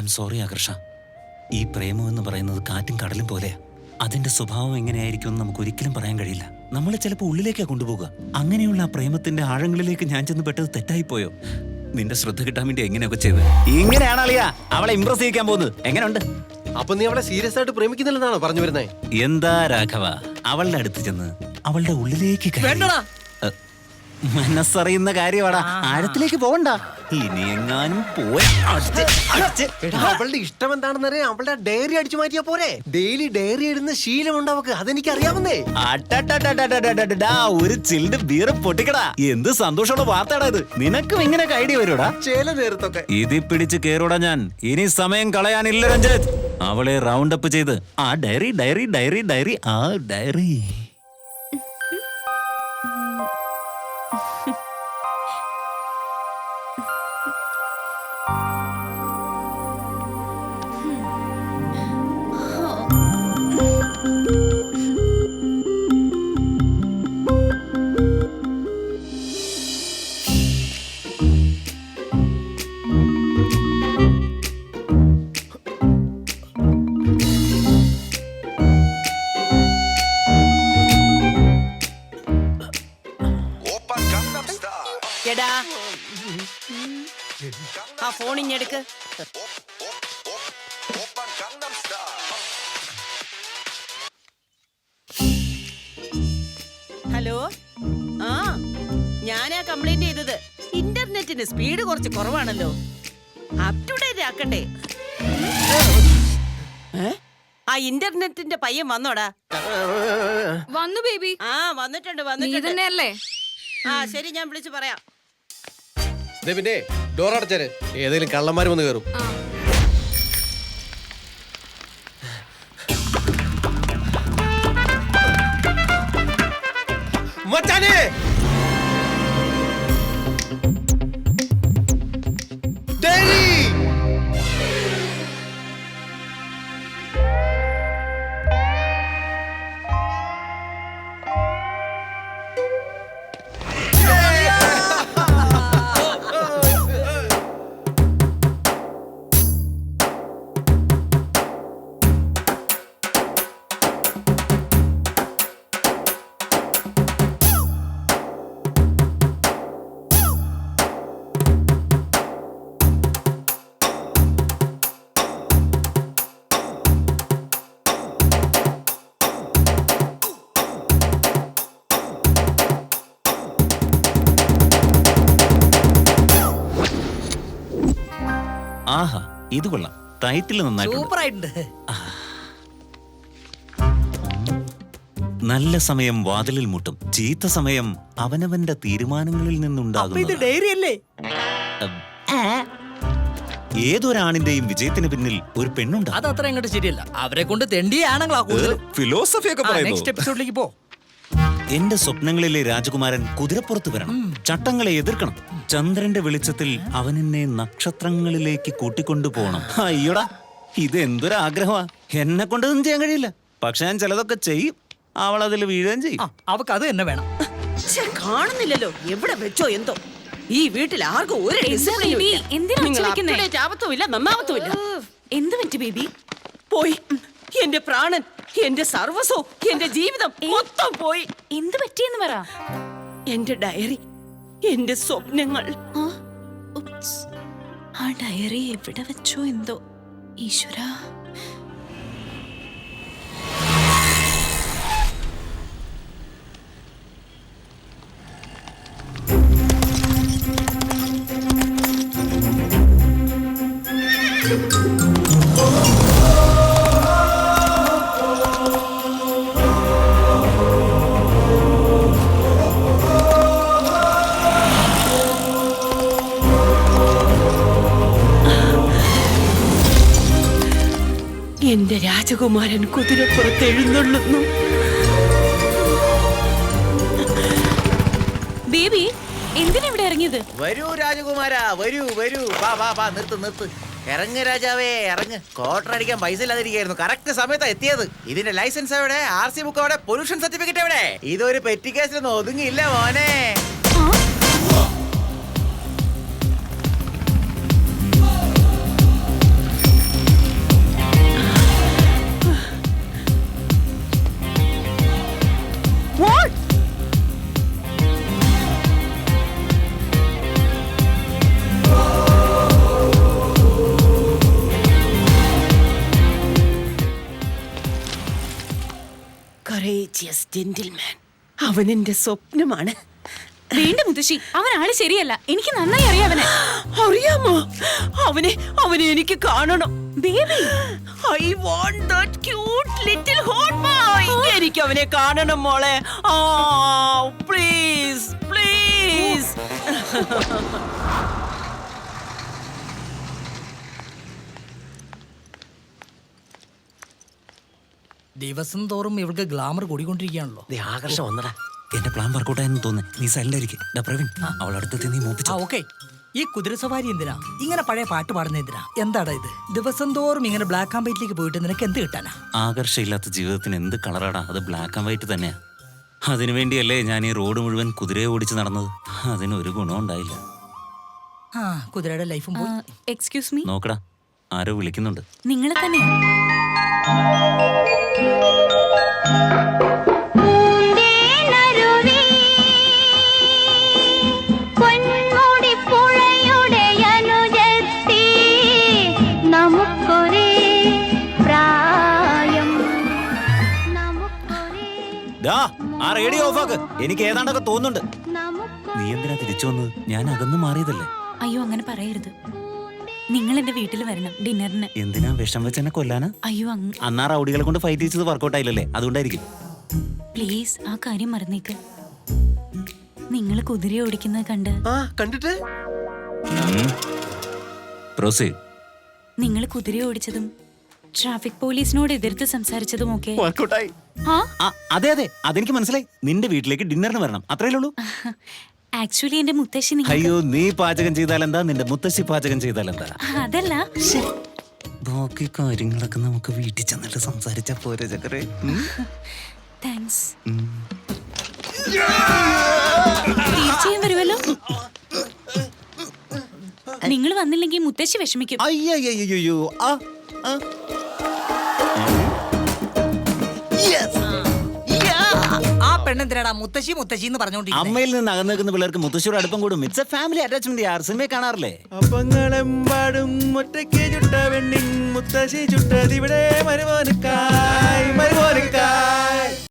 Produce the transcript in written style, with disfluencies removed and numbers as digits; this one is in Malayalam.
I am sorry ആകർഷ. ഈ പ്രേമം എന്ന് പറയുന്നത് കാറ്റും കടലും പോലെയാ. അതിന്റെ സ്വഭാവം എങ്ങനെയായിരിക്കും നമുക്ക് ഒരിക്കലും പറയാൻ കഴിയില്ല. നമ്മളെ ചിലപ്പോൾ ഉള്ളിലേക്കാ കൊണ്ടുപോകുക. അങ്ങനെയുള്ള ആ പ്രേമത്തിന്റെ ആഴങ്ങളിലേക്ക് ഞാൻ ചെന്ന് പെട്ടത് തെറ്റായിപ്പോയോ? നിന്റെ ശ്രദ്ധ കിട്ടാൻ വേണ്ടി എങ്ങനെയൊക്കെ ചെയ്ത് ഇങ്ങനെയാണ് അളിയാ അവളെ ഇംപ്രസ് ചെയ്യിക്കാൻ പോകുന്നത്. എങ്ങനെയുണ്ട്? അപ്പൊ നീ അവളെ സീരിയസ് ആയിട്ട് പ്രേമിക്കുന്നില്ലെന്നാണോ പറഞ്ഞു വരുന്നേ? എന്താ രാഘവ, അവളുടെ അടുത്ത് ചെന്ന് അവളുടെ ഉള്ളിലേക്ക് മനസ്സറിയുന്ന കാര്യമാടാ. ആഴത്തിലേക്ക് പോവണ്ട. ഇനി എങ്ങാനും പോയി അവളുടെ ഇഷ്ടം എന്താണെന്നറിയാം. അവളുടെ ഡയറി അടിച്ചു മാറ്റിയാ പോരെ? ഡെയിലി ഡയറി ഇടുന്ന ശീലമുണ്ട് അവക്ക്. അതെനിക്ക് അറിയാവുന്നേ. ഒരു ചില്ഡ് ബീർ പൊട്ടിക്കടാ. എന്ത് സന്തോഷമുള്ള വാർത്തടാ ഇത്. നിനക്കും ഇങ്ങനെ ഐഡിയ വരൂടാ ചില നേരത്തൊക്കെ. ഇതി പിടിച്ച് കേറൂടാ ഞാൻ. ഇനി സമയം കളയാനില്ല രഞ്ജിത്ത്. അവളെ റൗണ്ട് അപ്പ് ചെയ്ത് ആ ഡയറി ആ ഡയറി ആ ഫോൺ ഇഞ്ഞെടുക്ക്. ഹലോ, ആ ഞാനാ കംപ്ലൈന്റ് ചെയ്തത്. ഇന്റർനെറ്റിന്റെ സ്പീഡ് കുറച്ച് കുറവാണല്ലോ. അപ് ടു ഡേറ്റ് ആക്കണ്ടേ? ആ ഇന്റർനെറ്റിന്റെ പയ്യൻ വന്നോടാ? വന്നു ബേബി. ആ വന്നിട്ടുണ്ട്. ആ ശരി, ഞാൻ വിളിച്ചു പറയാം. പിന്നെ ഡോർ അടച്ചാല് ഏതെങ്കിലും കള്ളന്മാര് വന്ന് കയറും. മച്ചാനെ ആഹാ, ഇത് കൊള്ളാം. ടൈറ്റിൽ നന്നായിട്ടുണ്ട്. നല്ല സമയം വാതിലിൽ മുട്ടും, ചീത്ത സമയം അവനവന്റെ തീരുമാനങ്ങളിൽ നിന്നുണ്ടാകും. ഏതൊരാണിന്റെയും വിജയത്തിന് പിന്നിൽ ഒരു പെണ്ണുണ്ട്. അത് അത്ര അങ്ങോട്ട് ശരിയല്ല. അവരെ കൊണ്ട് തെണ്ടിയാണങ്ങളാ ഫിലോസഫി ഒക്കെ പറയുന്നു. നെക്സ്റ്റ് എപ്പിസോഡിലേക്ക് പോ. എന്റെ സ്വപ്നങ്ങളിലെ രാജകുമാരൻ കുതിരപ്പുറത്ത് വരണം. ചട്ടങ്ങളെ എതിർക്കണം. ചന്ദ്രന്റെ വെളിച്ചത്തിൽ അവൻ എന്നെ നക്ഷത്രങ്ങളിലേക്ക് കൂട്ടിക്കൊണ്ടു പോകണം. അയ്യോടാ, ഇത് എന്തൊരാഗ്രഹമാ. എന്നെ കൊണ്ടൊന്നും ചെയ്യാൻ കഴിയില്ല. പക്ഷെ ഞാൻ ചിലതൊക്കെ ചെയ്യും. അവൾ അതിൽ വീഴുകയും ചെയ്യും. അവക്ക് അത് തന്നെ വേണം. കാണുന്നില്ലല്ലോ, എവിടെ വെച്ചോ എന്തോ. ഈ വീട്ടിൽ ആർക്കും ഒരു നന്നാവത്തുമില്ല. എന്ത് പറ്റി ബേബി? പോയി എന്റെ പ്രാണൻ, എന്റെ സർവസ്വം, എന്റെ ജീവിതം മൊത്തം പോയി. എന്ത് പറ്റിയെന്ന് പറ. എന്റെ ഡയറി, എന്റെ സ്വപ്നങ്ങൾ. ആ ഡയറി എവിടെ വെച്ചോ എന്തോ. ഈശ്വരാ. എന്റെ രാജകുമാരൻ കുതിരപ്പുറത്ത് എഴുന്നള്ളുന്നു. ബേബി, എന്തിനാ ഇവിടെ ഇറങ്ങിയത്? വരൂ രാജകുമാരാ, വരൂ വരൂ. വാ നിർത്ത്. ഇറങ്ങ് രാജാവേ, ഇറങ്ങ്. ക്വാർട്ടർ അടിക്കാൻ പൈസ ഇല്ലാതിരിക്കായിരുന്നു. കറക്റ്റ് സമയത്താ എത്തിയത്. ഇതിന്റെ ലൈസൻസ് എവിടെ? RC ബുക്ക് എവിടെ? പൊല്യൂഷൻ സർട്ടിഫിക്കറ്റ് എവിടെ? ഇതൊരു പെറ്റി കേസിലൊന്നും ഒതുങ്ങിയില്ല മോനെ. Courteous gentleman. അവൻ എന്റെ സ്വപ്നമാണ്. വേണ്ട മുത്തശ്ശി, അവൻ ആള് ശരിയല്ല. എനിക്ക് നന്നായി അറിയാം അവനെ. അറിയാമോ? അവനെ എനിക്ക് കാണണം. Baby, I want that cute little hot boy. എനിക്ക് അവനെ കാണണം മോളെ. Please please. ദിവസം തോറും ഇവൾക്ക് ഗ്ലാമർ കൂടിക്കൊണ്ടിരിക്കുകയാണല്ലോ. ദേ, ആകർഷം വന്നടാ. എന്റെ പ്ലാൻ വർക്കൗട്ടായെന്ന് തോന്നുന്നു. നീ സൈലന്റ് ആയിരിക്കും. പ്രവീൺ അവൾ അടുത്തെത്തി നീ ആ മോപ്പിച്ചോ. ഓക്കെ. ഈ കുതിരസവാരി എന്തിനാ? ഇങ്ങനെ പഴയ പാട്ട് പാടുന്ന എന്തിനാ? എന്താടാ ഇത്? ദിവസം തോറും ഇങ്ങനെ ബ്ലാക്ക് ആൻഡ് വൈറ്റിലേക്ക് പോയിട്ട് നിനക്ക് എന്ത് കിട്ടാനാ? ആകർഷയില്ലാത്ത ജീവിതത്തിന് എന്ത് കളറാടാ? അത് ബ്ലാക്ക് ആൻഡ് വൈറ്റ് തന്നെയാ. അതിനുവേണ്ടിയല്ലേ ഞാൻ ഈ റോഡ് മുഴുവൻ കുതിരയെ ഓടിച്ച് നടന്നത്. അതിനൊരു ഗുണം ഉണ്ടായില്ല. ആ കുതിരയുടെ ലൈഫും പോയി. എക്സ്ക്യൂസ് മീ, നോക്കടാ, ആരോ വിളിക്കുന്നുണ്ട്. നിങ്ങളെ തന്നെയാ? ദാ, ആ റേഡിയോ ഓഫാക്ക്. എനിക്ക് ഏതാണ്ടൊക്കെ തോന്നുന്നുണ്ട്. നീ എന്തിനാ തിരിച്ചു വന്നത്? ഞാൻ അകന്ന് മാറിയതല്ലേ. അയ്യോ അങ്ങനെ പറയരുത്. നിങ്ങൾ എന്റെ വീട്ടിൽ വരണം ഡിന്നറിന്. എന്തിനാ വിഷം വെച്ച് എന്നെ കൊല്ലാനാ? അയ്യോ അന്നാ റൗഡികളെ കൊണ്ട് ഫൈറ്റ് ചെയ്തത് വർക്കൗട്ട് ആയില്ലല്ലേ? അതുകൊണ്ടായിരിക്കും. പ്ലീസ് ആ കാര്യം മറന്നേക്ക്. നിങ്ങൾ കുതിര ഓടിക്കുന്നത് കണ്ട് കണ്ടിട്ട് Proceed. നിങ്ങൾ കുതിര ഓടിച്ചതും ട്രാഫിക് പോലീസിനോട് എതിർത്ത് സംസാരിച്ചതും ഒക്കെ വർക്കൗട്ടായി. ആ അതെ അതെ, അതെനിക്ക് മനസ്സിലായി. നിന്റെ വീട്ടിലേക്ക് ഡിന്നറിന് വരണം, അത്രയല്ലേ ഉള്ളൂ. ആക്ച്വലി എന്റെ മുത്തശ്ശി നിങ്ങൾക്ക് അയ്യോ, നീ പാചകം ചെയ്താലെന്താ, നിന്റെ മുത്തശ്ശി പാചകം ചെയ്താലെന്താ? അതല്ല, ബാക്കി കാര്യങ്ങളൊക്കെ നമുക്ക് വീട്ടിൽ ചെന്നിട്ട് സംസാരിച്ചാ പോരെ ചക്കരേ. താങ്ക്സ്. തീർച്ചയായും വരുമല്ലോ. നിങ്ങൾ വന്നില്ലെങ്കിൽ മുത്തശ്ശി വിഷമിക്കും. അയ്യോ, ആ പെണ്ണെന്തിനാടാ മുത്തശ്ശി മുത്തശ്ശി എന്ന് പറഞ്ഞോണ്ടിരിക്കുന്നത്? അമ്മയിൽ നിന്ന് അകന്നു നിൽക്കുന്ന പിള്ളേർക്ക് മുത്തശ്ശിയുടെ അടുപ്പം കൂടും. It's a family attachment. യാർ സിനിമയെ കാണാറില്ലേ? അപ്പങ്ങളെമ്പാടും ഒറ്റയ്ക്ക് ചുട്ട വെണ്ണിൻ മുത്തശ്ശി ചുട്ടതിവിടെ മരുമോനുക്കായ്.